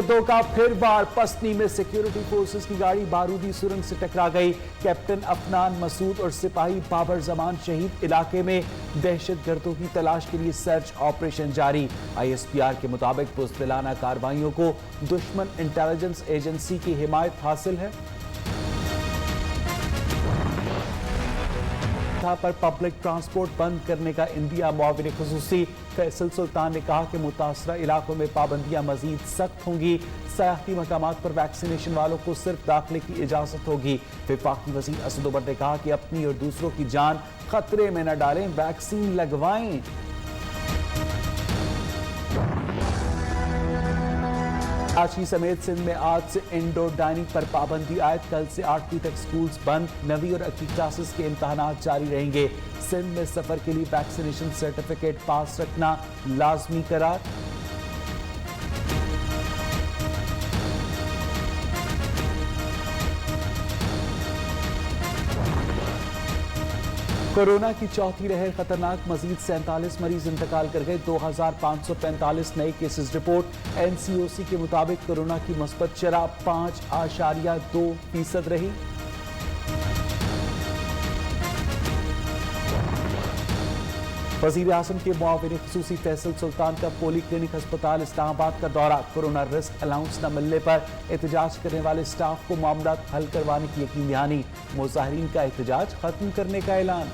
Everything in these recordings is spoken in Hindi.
दो का फिर वार, पसनी में सिक्योरिटी फोर्सेस की गाड़ी बारूदी सुरंग से टकरा गई। कैप्टन अफनान मसूद और सिपाही बाबर जमान शहीद। इलाके में दहशतगर्दों की तलाश के लिए सर्च ऑपरेशन जारी। आईएसपीआर के मुताबिक बुज़दिलाना कार्रवाइयों को दुश्मन इंटेलिजेंस एजेंसी की हिमायत हासिल है। पर पब्लिक ट्रांसपोर्ट बंद करने का इंदिया मुआविन खुसूसी फैसल सुल्तान ने कहा कि मुतासरा इलाकों में पाबंदियां मजीद सख्त होंगी। सयाहती मकामात पर वैक्सीनेशन वालों को सिर्फ दाखिले की इजाजत होगी। वफाकी वज़ीर असद उमर ने कहा कि अपनी और दूसरों की जान खतरे में न डालें, वैक्सीन लगवाएं। कराची समेत सिंध में आज से इंडोर डाइनिंग पर पाबंदी आयद। कल से 8वीं तक स्कूल्स बंद। 9वीं और 10वीं क्लासेस के इम्तहानात जारी रहेंगे। सिंध में सफर के लिए वैक्सीनेशन सर्टिफिकेट पास रखना लाजमी करार। कोरोना की चौथी लहर खतरनाक, मजीद 47 मरीज इंतकाल कर गए। 2545 नए केसेस रिपोर्ट। एनसीओसी के मुताबिक कोरोना की मुस्बत शरह 5.2% रही। वज़ीर आज़म के मुआविन खुसूसी फैसल सुल्तान का पोली क्लिनिक अस्पताल इस्लामाबाद का दौरा। कोरोना रिस्क अलाउंस न मिलने पर एहतजाज करने वाले स्टाफ को मामला हल करवाने की यकीन दहानी। मुजाहिरीन का एहतजाज खत्म करने का ऐलान।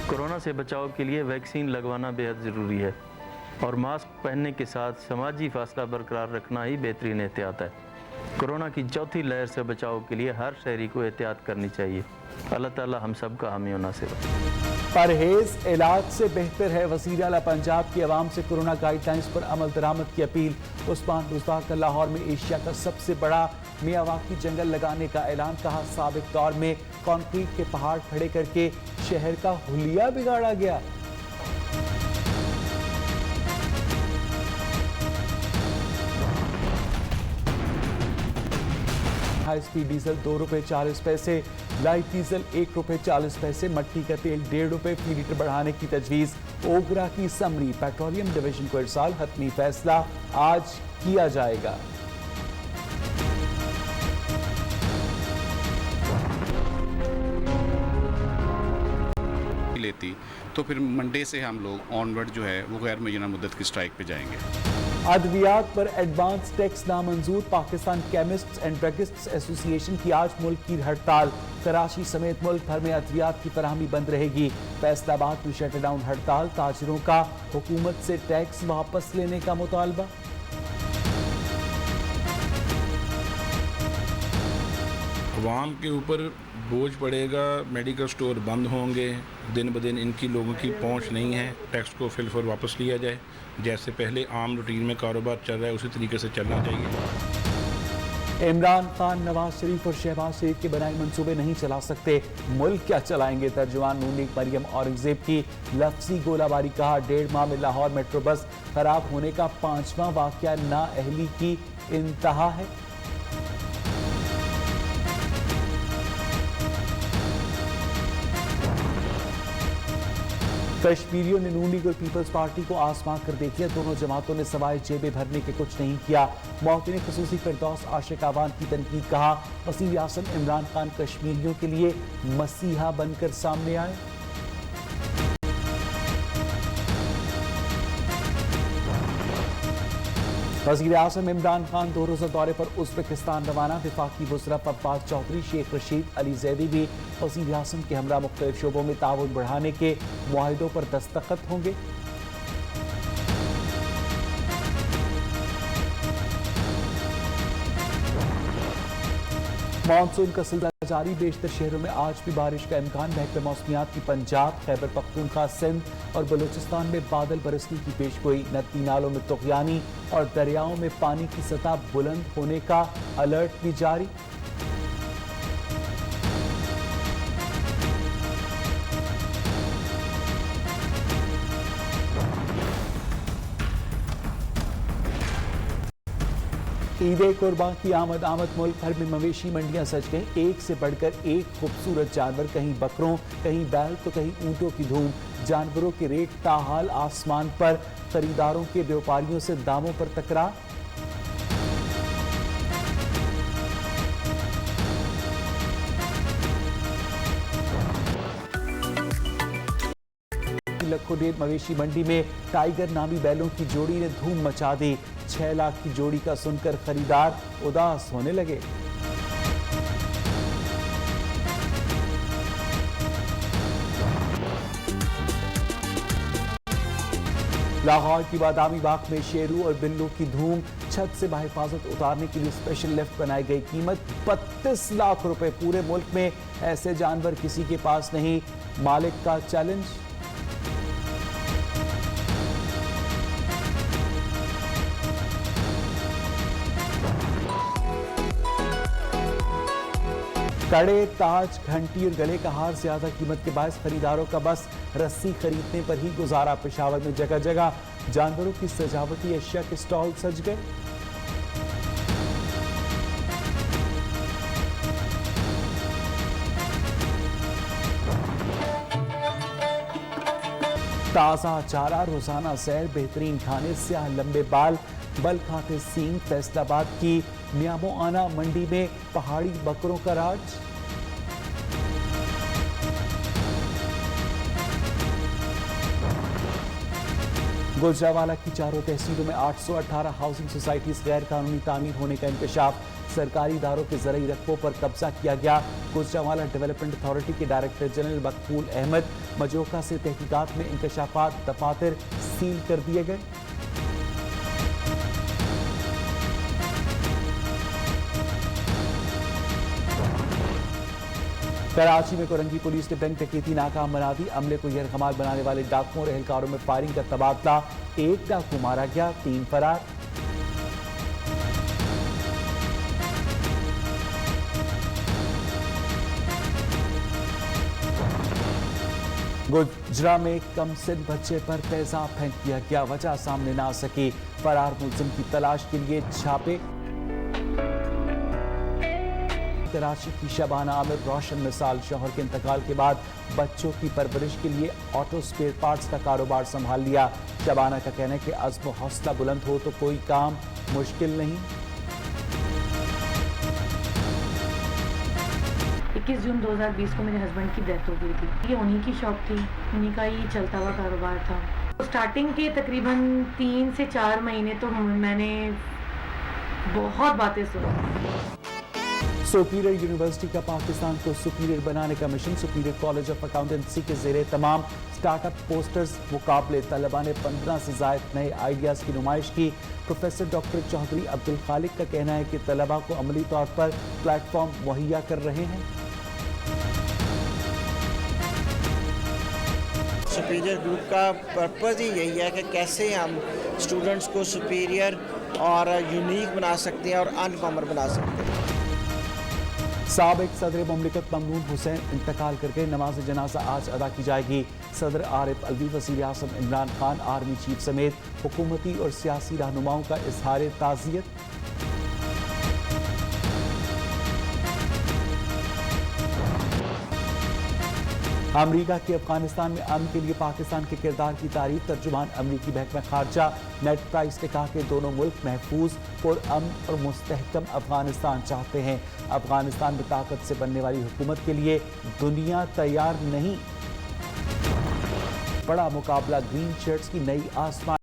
कोरोना से बचाव के लिए वैक्सीन लगवाना बेहद ज़रूरी है और मास्क पहनने के साथ समाजी फासला बरकरार रखना ही बेहतरीन एहतियात है। कोरोना की चौथी लहर से बचाव के लिए हर शहरी को एहतियात करनी चाहिए। अल्लाह ताला हम सब का हामी और नासिर। परहेज इलाज से बेहतर है। वज़ीर आला पंजाब की आवाम से कोरोना गाइडलाइंस पर अमल दरामद की अपील। उस्मान बुज़दार का लाहौर में एशिया का सबसे बड़ा मियावाकी जंगल लगाने का ऐलान। कहा साबिक दौर में कंक्रीट के पहाड़ खड़े करके शहर का हुलिया बिगाड़ा गया। हाई स्पीड डीजल 2 रुपए 40 पैसे, लाइट डीजल 1 रुपए 40 पैसे, मट्टी का तेल 1.5 रुपए फी लीटर बढ़ाने की तजवीज़। ओगरा की समरी पेट्रोलियम डिवीजन को इरसाल। हतमी फैसला आज किया जाएगा। लेती तो फिर मंडे से हम लोग ऑनवर्ड जो है वो गैर मुय्यना मुद्दत की स्ट्राइक पे जाएंगे। अद्वियात पर एडवांस टैक्स नामंजूर। Pakistan chemists and druggists association की आज मुल्क की हड़ताल। कराची समेत मुल्क भर में अद्वियात की फराहमी बंद रहेगी। फैसलाबाद में शटडाउन हड़ताल। ताजिरों का हुकूमत से टैक्स वापस लेने का मुतालबा। अवाम के ऊपर बोझ पड़ेगा, मेडिकल स्टोर बंद होंगे, दिन ब दिन इनकी लोगों की पहुंच नहीं है। टैक्स को फिलफिल वापस लिया जाए, जैसे पहले आम रूटीन में कारोबार चल रहा है उसी तरीके से चलना चाहिए। इमरान खान नवाज शरीफ और शहबाज शरीफ के बनाए मंसूबे नहीं चला सकते, मुल्क क्या चलाएंगे। तर्जुमान नून लीग मरियम औरंगजेब की लफ्जी गोलाबारी। कहा 1.5 माह में लाहौर मेट्रो बस खराब होने का 5वां वाकया नाअहली की इंतहा है। कश्मीरियों ने नून लीग और पीपल्स पार्टी को आसमां कर देख लिया। दोनों जमातों ने सवाए जेबें भरने के कुछ नहीं किया। मुआविन खुसूसी फिरदौस आशिक आवान की तनकीद। कहा वज़ीर आज़म इमरान खान कश्मीरियों के लिए मसीहा बनकर सामने आए। वज़ीर आज़म इमरान खान 2 रोज़ा दौरे पर उज़्बेकिस्तान रवाना। वफाकी वज़रा अब्बास चौधरी, शेख रशीद अली ज़ैदी भी वज़ीर आज़म के हमरा मुख्तलिफ शोबों में ताउन बढ़ाने के मुआहिदों पर दस्तखत होंगे। मानसून का सिलसिला जारी। बेशतर शहरों में आज भी बारिश का इम्कान। महकमे मौसमियात की पंजाब, खैबर पख्तूनख्वा, सिंध और बलूचिस्तान में बादल बरसने की पेशगोई। नदी नालों में तुग़यानी और दरियाओं में पानी की सतह बुलंद होने का अलर्ट भी जारी। ईद कुर्बान की आमद मुल्क भर में मवेशी मंडियां सज गई। एक से बढ़कर एक खूबसूरत जानवर, कहीं बकरों, कहीं बैल तो कहीं ऊंटों की धूम। जानवरों के रेट ताहाल आसमान पर, खरीदारों के व्यापारियों से दामों पर तकरार। लखोडेर मवेशी मंडी में टाइगर नामी बैलों की जोड़ी ने धूम मचा दी। 6 लाख की जोड़ी का सुनकर खरीदार उदास होने लगे। लाहौर की बादामी बाग में शेरू और बिल्लों की धूम, छत से बाहिफाजत उतारने के लिए स्पेशल लिफ्ट बनाई गई। कीमत 32 लाख रुपए। पूरे मुल्क में ऐसे जानवर किसी के पास नहीं, मालिक का चैलेंज। कड़े, ताज, घंटी और गले का हार ज्यादा कीमत के बायस खरीदारों का बस रस्सी खरीदने पर ही गुजारा। पेशावर में जगह जगह जानवरों की सजावटी अशिया के स्टॉल सज गए। ताजा चारा, रोजाना सैर, बेहतरीन खाने, स्याह लंबे बाल, बल खाते सींग। फैसलाबाद की मियामो आना मंडी में पहाड़ी बकरों का राज। गुजरावाला की चारों तहसीलों में 818 हाउसिंग सोसाइटीज गैर कानूनी तामीर होने का इंकशाफ। सरकारी इदारों के ज़रूरी रकबों पर कब्जा किया गया। गुजरावाला डेवलपमेंट अथॉरिटी के डायरेक्टर जनरल मकबूल अहमद मजोका से तहकीकात में इंकशाफात दफातर सील कर दिए गए। कराची में कोरंगी पुलिस ने बैंक डकैती नाकाम बना दी। अमले को यरगमाल बनाने वाले डाकुओं और एहलकारों में फायरिंग का तबादला। 1 डाकू मारा गया, 3 फरार। गुजरा में कम सिन बच्चे पर तेजाब फेंक दिया गया, वजह सामने ना आ सकी। फरार मुलजिम की तलाश के लिए छापे। कराची की शबाना आमिर रोशन मिसाल, शौहर के इंतकाल के बाद बच्चों की परवरिश के लिए ऑटो स्पेयर पार्ट्स का कारोबार संभाल लिया। शबाना का कहना है कि अज़्म हौसला बुलंद हो तो कोई काम मुश्किल नहीं। 21 जून 2020 को मेरे हस्बैंड की डेथ हो गई थी। ये उन्हीं की शॉप थी, उन्हीं का ही चलता हुआ कारोबार था। स्टार्टिंग के तकरीबन 3 से 4 महीने तो मैंने बहुत बातें सुनी। सुपीरियर यूनिवर्सिटी का पाकिस्तान को सुपीरियर बनाने का mission. Superior college of accountancy के ज़ेरे तमाम स्टार्टअप पोस्टर्स मुकाबले। तलबा ने 15 से ज़ायद नए आइडियाज़ की नुमाइश की। प्रोफेसर डॉक्टर चौधरी अब्दुल खालिक का कहना है कि तलबा को अमली तौर पर प्लेटफॉर्म मुहैया कर रहे हैं। सुपीरियर ग्रुप का पर्पज़ ही यही है कि कैसे हम स्टूडेंट्स को सुपीरियर और यूनिक बना सकते हैं और अनकॉमन बना सकते हैं। साबिक सदर मुमलिकत ममनून हुसैन इंतकाल कर गए। नमाज जनाजा आज अदा की जाएगी। सदर आरिफ अलवी, वज़ीर आज़म इमरान खान, आर्मी चीफ समेत हुकूमती और सियासी रहनुमाओं का इजहार ताज़ियत। अमरीका की अफगानिस्तान में अमन के लिए पाकिस्तान के किरदार की तारीफ। तर्जुमान अमरीकी महकमा खारजा नेड प्राइस ने कहा कि दोनों मुल्क महफूज, पुरअमन और मुस्तहकम अफगानिस्तान चाहते हैं। अफगानिस्तान में ताकत से बनने वाली हुकूमत के लिए दुनिया तैयार नहीं। बड़ा मुकाबला, ग्रीन शर्ट्स की नई आसमान।